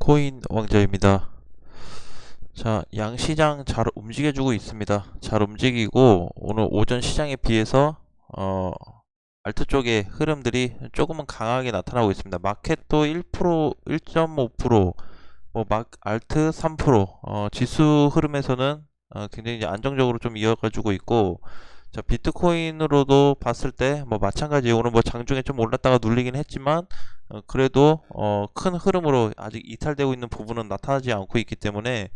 비트코인 왕자입니다. 자, 양시장 잘 움직여주고 있습니다. 잘 움직이고 오늘 오전 시장에 비해서 알트 쪽의 흐름들이 조금은 강하게 나타나고 있습니다. 마켓도 1%, 1.5%, 알트 3%, 지수 흐름에서는 굉장히 이제 안정적으로 좀 이어가지고 있고, 자, 비트코인으로도 봤을 때 마찬가지 오늘 장중에 좀 올랐다가 눌리긴 했지만 그래도 큰 흐름으로 아직 이탈되고 있는 부분은 나타나지 않고 있기 때문에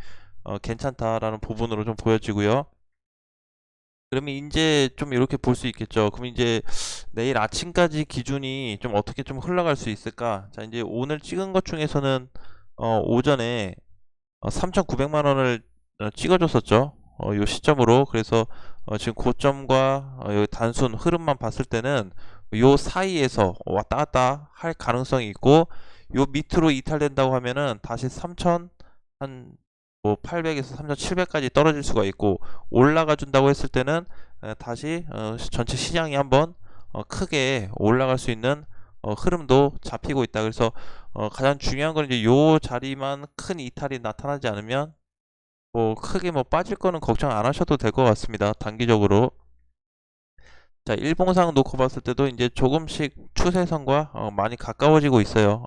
괜찮다라는 부분으로 좀 보여지고요. 그러면 이제 좀 이렇게 볼 수 있겠죠. 그럼 이제 내일 아침까지 기준이 좀 어떻게 좀 흘러갈 수 있을까? 자, 이제 오늘 찍은 것 중에서는 오전에 3,900만 원을 찍어줬었죠. 요 시점으로. 그래서 지금 고점과 요 단순 흐름만 봤을 때는 요 사이에서 왔다 갔다 할 가능성이 있고, 요 밑으로 이탈된다고 하면은 다시 3,000, 한 800에서 3,700까지 떨어질 수가 있고, 올라가 준다고 했을 때는 다시 전체 시장이 한번 크게 올라갈 수 있는 흐름도 잡히고 있다. 그래서 가장 중요한 건 이제 요 자리만 큰 이탈이 나타나지 않으면 크게 빠질 거는 걱정 안 하셔도 될 것 같습니다. 단기적으로. 자, 일봉상 놓고 봤을 때도 이제 조금씩 추세선과 많이 가까워지고 있어요.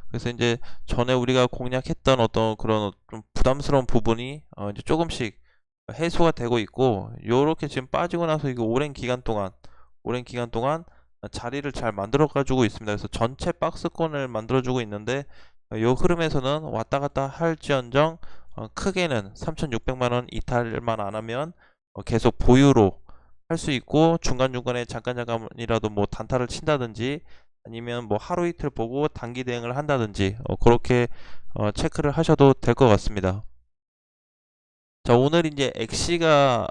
그래서 이제 전에 우리가 공략했던 어떤 그런 좀 부담스러운 부분이 이제 조금씩 해소가 되고 있고, 요렇게 지금 빠지고 나서 이거 오랜 기간 동안 자리를 잘 만들어 가지고 있습니다. 그래서 전체 박스권을 만들어 주고 있는데, 요 흐름에서는 왔다 갔다 할지언정 크게는 3,600만 원 이탈만 안 하면 계속 보유로 할 수 있고, 중간중간에 잠깐이라도 단타를 친다든지 아니면 하루 이틀 보고 단기 대응을 한다든지 그렇게 체크를 하셔도 될 것 같습니다. 자, 오늘 이제 엑시가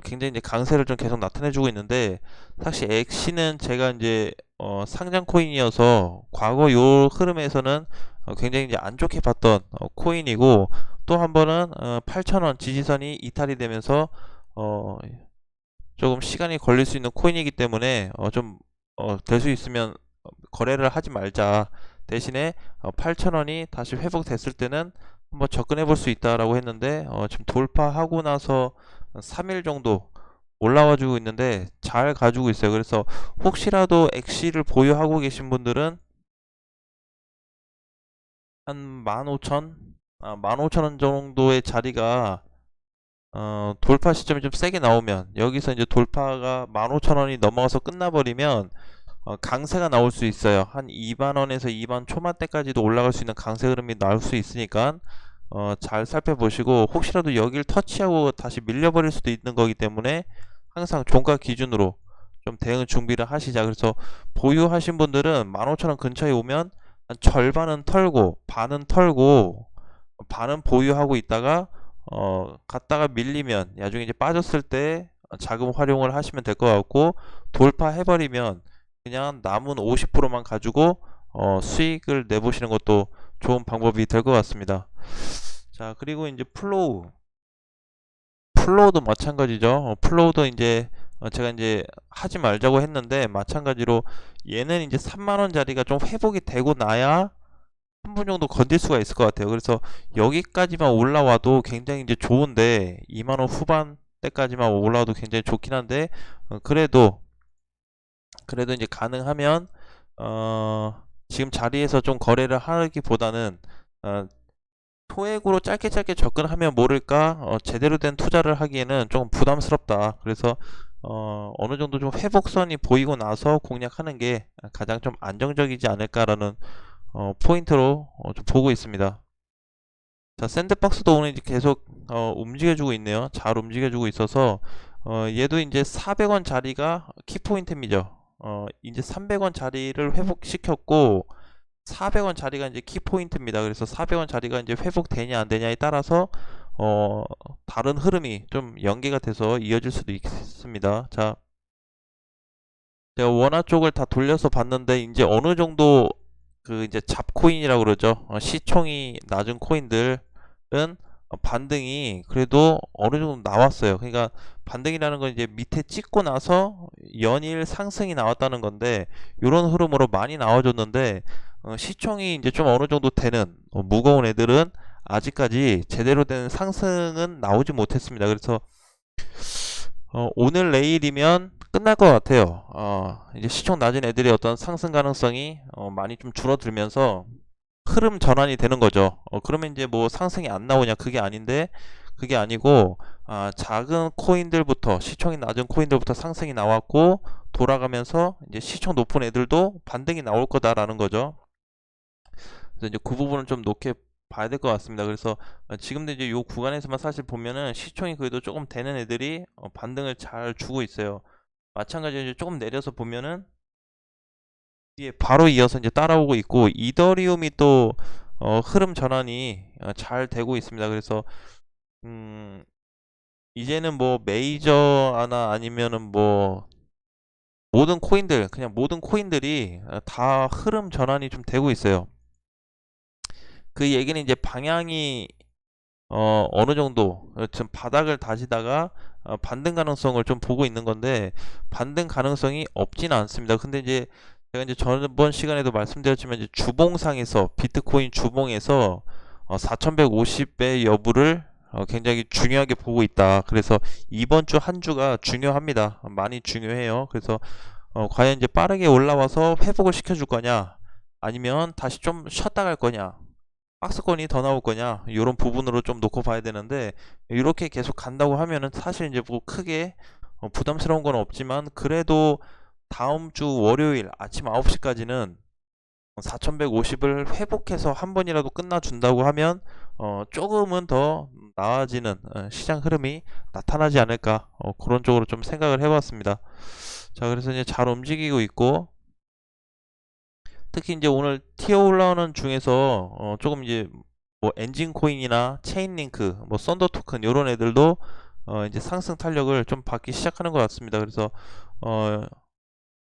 굉장히 이제 강세를 좀 계속 나타내주고 있는데, 사실 엑시는 제가 이제 상장 코인이어서 과거 요 흐름에서는 굉장히 이제 안 좋게 봤던 코인이고, 또 한 번은 8,000원 지지선이 이탈이 되면서 조금 시간이 걸릴 수 있는 코인이기 때문에 좀 될 수 있으면 거래를 하지 말자. 대신에 8,000원이 다시 회복됐을 때는 한번 접근해 볼 수 있다라고 했는데, 지금 돌파하고 나서 3일 정도 올라와 주고 있는데 잘 가지고 있어요. 그래서 혹시라도 엑시를 보유하고 계신 분들은 한 15,000, 15,000원 정도의 자리가 돌파 시점이 좀 세게 나오면, 여기서 이제 돌파가 15,000원이 넘어가서 끝나버리면 강세가 나올 수 있어요. 한 2만원에서 2만 초반대까지도 올라갈 수 있는 강세 흐름이 나올 수 있으니까 잘 살펴보시고, 혹시라도 여길 터치하고 다시 밀려버릴 수도 있는 거기 때문에 항상 종가 기준으로 좀 대응 준비를 하시자. 그래서 보유하신 분들은 15,000원 근처에 오면 한 절반은 털고 반은 보유하고 있다가 갔다가 밀리면 나중에 이제 빠졌을 때 자금 활용을 하시면 될 것 같고, 돌파해버리면 그냥 남은 50%만 가지고 수익을 내보시는 것도 좋은 방법이 될 것 같습니다. 자, 그리고 이제 플로우도 마찬가지죠. 플로우도 이제 제가 이제 하지 말자고 했는데, 마찬가지로 얘는 이제 3만원 자리가 좀 회복이 되고 나야 한 분 정도 건질 수가 있을 것 같아요. 그래서 여기까지만 올라와도 굉장히 이제 좋은데, 2만원 후반대까지만 올라와도 굉장히 좋긴 한데, 그래도 이제 가능하면 지금 자리에서 좀 거래를 하기보다는 토액으로 짧게 접근하면 모를까 제대로 된 투자를 하기에는 조금 부담스럽다. 그래서 어느 정도 좀 회복선이 보이고 나서 공략하는 게 가장 좀 안정적이지 않을까라는 포인트로 좀 보고 있습니다. 자, 샌드박스도 오늘 이제 계속 움직여주고 있네요. 잘 움직여주고 있어서 얘도 이제 400원 자리가 키포인트입니다. 이제 300원 자리를 회복시켰고 400원 자리가 이제 키포인트입니다. 그래서 400원 자리가 이제 회복되냐 안 되냐에 따라서 다른 흐름이 좀 연계가 돼서 이어질 수도 있습니다. 자, 제가 원화 쪽을 다 돌려서 봤는데 이제 어느 정도 그 이제 잡코인이라고 그러죠. 시총이 낮은 코인들은 반등이 그래도 어느 정도 나왔어요. 그러니까 반등이라는 건 이제 밑에 찍고 나서 연일 상승이 나왔다는 건데, 이런 흐름으로 많이 나와줬는데 시총이 이제 좀 어느 정도 되는 무거운 애들은 아직까지 제대로 된 상승은 나오지 못했습니다. 그래서 오늘 내일이면 끝날 것 같아요. 이제 시총 낮은 애들의 어떤 상승 가능성이 많이 좀 줄어들면서 흐름 전환이 되는 거죠. 그러면 이제 뭐 상승이 안 나오냐, 그게 아닌데, 그게 아니고 작은 코인들부터, 시총이 낮은 코인들부터 상승이 나왔고 돌아가면서 이제 시총 높은 애들도 반등이 나올 거다라는 거죠. 그래서 이제 그 부분을 좀 놓게 봐야 될 것 같습니다. 그래서 지금도 이제 요 구간에서만 사실 보면은 시총이 그래도 조금 되는 애들이 반등을 잘 주고 있어요. 마찬가지로 이제 조금 내려서 보면은 뒤에 바로 이어서 이제 따라오고 있고, 이더리움이 또 흐름 전환이 잘 되고 있습니다. 그래서 이제는 뭐 메이저 하나 아니면은 뭐 모든 코인들, 그냥 모든 코인들이 다 흐름 전환이 좀 되고 있어요. 그 얘기는 이제 방향이 어느 정도 지금 바닥을 다지다가 반등 가능성을 좀 보고 있는 건데, 반등 가능성이 없지는 않습니다. 근데 이제 제가 이제 저번 시간에도 말씀드렸지만, 이제 주봉상에서 비트코인 주봉에서 4150배 여부를 굉장히 중요하게 보고 있다. 그래서 이번 주 한 주가 중요합니다. 많이 중요해요. 그래서 과연 이제 빠르게 올라와서 회복을 시켜줄 거냐, 아니면 다시 좀 쉬었다 갈 거냐, 박스권이 더 나올 거냐, 이런 부분으로 좀 놓고 봐야 되는데, 이렇게 계속 간다고 하면은 사실 이제 뭐 크게 부담스러운 건 없지만, 그래도 다음 주 월요일 아침 9시까지는 4150을 회복해서 한 번이라도 끝나준다고 하면 조금은 더 나아지는 시장 흐름이 나타나지 않을까, 그런 쪽으로 좀 생각을 해봤습니다. 자, 그래서 이제 잘 움직이고 있고, 특히 이제 오늘 튀어 올라오는 중에서 조금 이제 뭐 엔진 코인이나 체인링크, 뭐 썬더 토큰 이런 애들도 이제 상승 탄력을 좀 받기 시작하는 것 같습니다. 그래서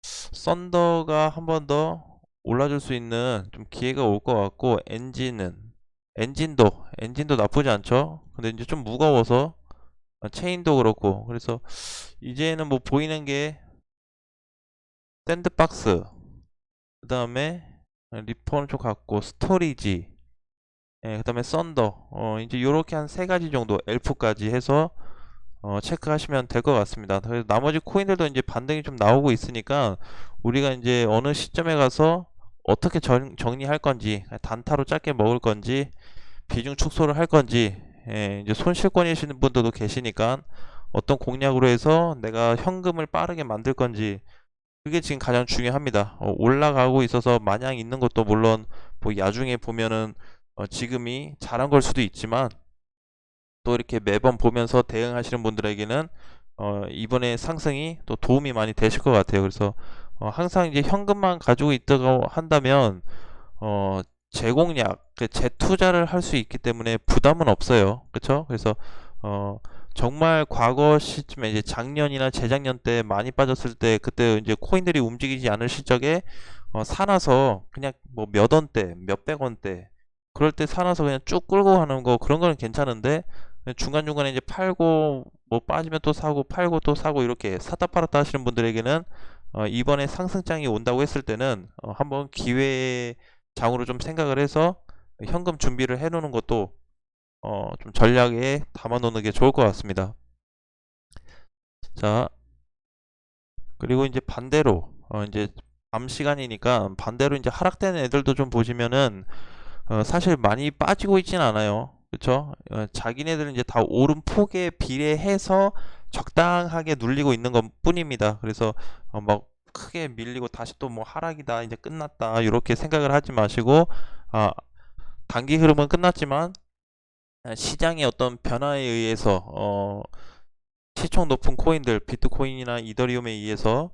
썬더가 한 번 더 올라줄 수 있는 좀 기회가 올 것 같고, 엔진도 나쁘지 않죠. 근데 이제 좀 무거워서 체인도 그렇고, 그래서 이제는 뭐 보이는 게 샌드박스, 그 다음에 리퍼는 좀 같고, 스토리지, 그 다음에 썬더, 이제 요렇게 한 세 가지 정도, 엘프까지 해서 체크하시면 될 것 같습니다. 그래서 나머지 코인들도 이제 반등이 좀 나오고 있으니까, 우리가 이제 어느 시점에 가서 어떻게 정리할 건지, 단타로 짧게 먹을 건지, 비중 축소를 할 건지, 이제 손실권이시는 분들도 계시니까 어떤 공략으로 해서 내가 현금을 빠르게 만들 건지, 그게 지금 가장 중요합니다. 올라가고 있어서 마냥 있는 것도 물론 뭐 야중에 보면은 지금이 잘한 걸 수도 있지만, 또 이렇게 매번 보면서 대응하시는 분들에게는 이번에 상승이 또 도움이 많이 되실 것 같아요. 그래서 항상 이제 현금만 가지고 있다고 한다면 재공략, 재투자를 할 수 있기 때문에 부담은 없어요. 그렇죠? 그래서 정말 과거 시점에 이제 작년이나 재작년 때 많이 빠졌을 때, 그때 이제 코인들이 움직이지 않을 시적에 사놔서 그냥 뭐 몇 원대, 몇백 원대, 그럴 때 사놔서 그냥 쭉 끌고 가는 거, 그런 거는 괜찮은데, 중간중간에 이제 팔고 뭐 빠지면 또 사고, 팔고 또 사고, 이렇게 샀다 팔았다 하시는 분들에게는 이번에 상승장이 온다고 했을 때는 한번 기회장으로 좀 생각을 해서 현금 준비를 해 놓는 것도 좀 전략에 담아 놓는 게 좋을 것 같습니다. 자, 그리고 이제 반대로 이제 밤 시간이니까 반대로 이제 하락되는 애들도 좀 보시면은 사실 많이 빠지고 있진 않아요. 그쵸? 자기네들은 이제 다 오른 폭에 비례해서 적당하게 눌리고 있는 것 뿐입니다. 그래서 막 크게 밀리고 다시 또 뭐 하락이다, 이제 끝났다, 이렇게 생각을 하지 마시고, 아, 단기 흐름은 끝났지만 시장의 어떤 변화에 의해서 시총 높은 코인들, 비트코인이나 이더리움에 의해서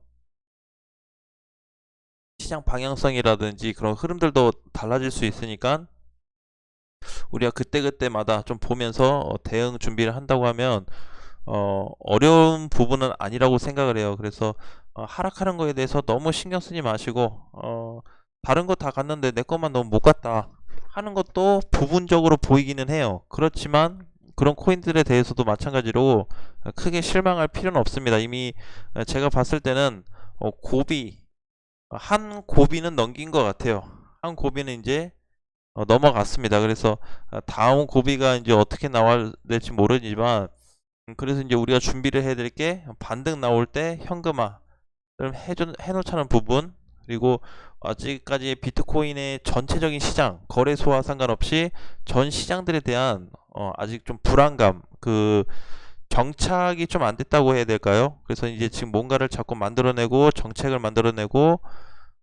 시장 방향성이라든지 그런 흐름들도 달라질 수 있으니까, 우리가 그때그때마다 좀 보면서 대응 준비를 한다고 하면 어려운 부분은 아니라고 생각을 해요. 그래서 하락하는 거에 대해서 너무 신경 쓰지 마시고, 다른 거 다 갔는데 내 것만 너무 못 갔다 하는 것도 부분적으로 보이기는 해요. 그렇지만 그런 코인들에 대해서도 마찬가지로 크게 실망할 필요는 없습니다. 이미 제가 봤을 때는 고비 한 고비는 넘긴 것 같아요. 한 고비는 이제 넘어갔습니다. 그래서 다음 고비가 이제 어떻게 나와야 될지 모르지만 그래서 이제 우리가 준비를 해야 될 게 반등 나올 때 현금화 해놓자는 부분, 그리고 아직까지 비트코인의 전체적인 시장 거래소와 상관없이 전 시장들에 대한 아직 좀 불안감, 그 정착이 좀 안 됐다고 해야 될까요? 그래서 이제 지금 뭔가를 자꾸 만들어내고 정책을 만들어내고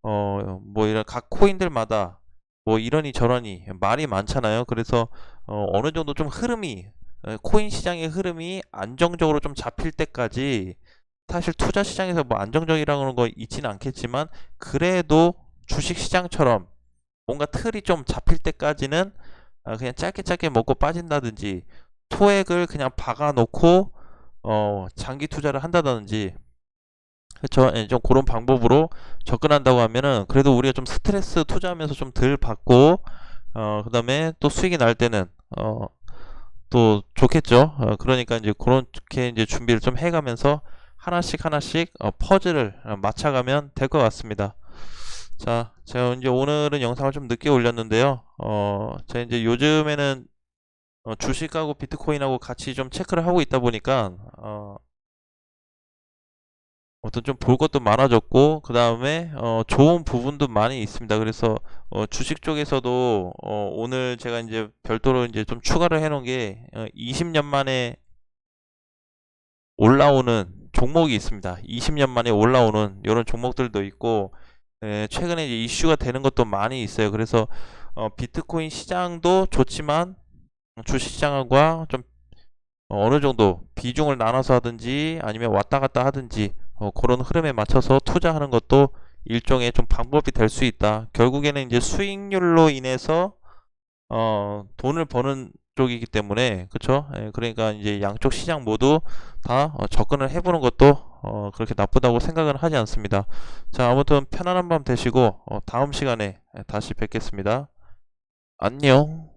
뭐 이런 각 코인들마다 뭐 이러니 저러니 말이 많잖아요. 그래서 어느 정도 좀 흐름이 코인 시장의 흐름이 안정적으로 좀 잡힐 때까지, 사실 투자 시장에서 뭐 안정적이라는 거 있지는 않겠지만 그래도 주식 시장처럼 뭔가 틀이 좀 잡힐 때까지는 그냥 짧게 짧게 먹고 빠진다든지 토액을 그냥 박아 놓고 장기 투자를 한다든지, 그쵸? 예, 좀 그런 방법으로 접근한다고 하면은 그래도 우리가 좀 스트레스 투자하면서 좀 덜 받고 그 다음에 또 수익이 날 때는 또 좋겠죠. 그러니까 이제 그렇게 이제 준비를 좀 해가면서 하나씩 하나씩 퍼즐을 맞춰가면 될 것 같습니다. 자, 제가 이제 오늘은 영상을 좀 늦게 올렸는데요. 제가 이제 요즘에는 주식하고 비트코인하고 같이 좀 체크를 하고 있다 보니까 어떤 좀 볼 것도 많아졌고, 그 다음에 좋은 부분도 많이 있습니다. 그래서 주식 쪽에서도 오늘 제가 이제 별도로 이제 좀 추가를 해놓은 게 20년 만에 올라오는 종목이 있습니다. 20년 만에 올라오는 이런 종목들도 있고, 최근에 이제 이슈가 되는 것도 많이 있어요. 그래서 비트코인 시장도 좋지만 주식시장과 좀 어느 정도 비중을 나눠서 하든지 아니면 왔다 갔다 하든지 그런 흐름에 맞춰서 투자하는 것도 일종의 좀 방법이 될 수 있다. 결국에는 이제 수익률로 인해서 돈을 버는 쪽이기 때문에, 그쵸? 예, 그러니까 이제 양쪽 시장 모두 다 접근을 해보는 것도 그렇게 나쁘다고 생각은 하지 않습니다. 자, 아무튼 편안한 밤 되시고 다음 시간에 다시 뵙겠습니다. 안녕.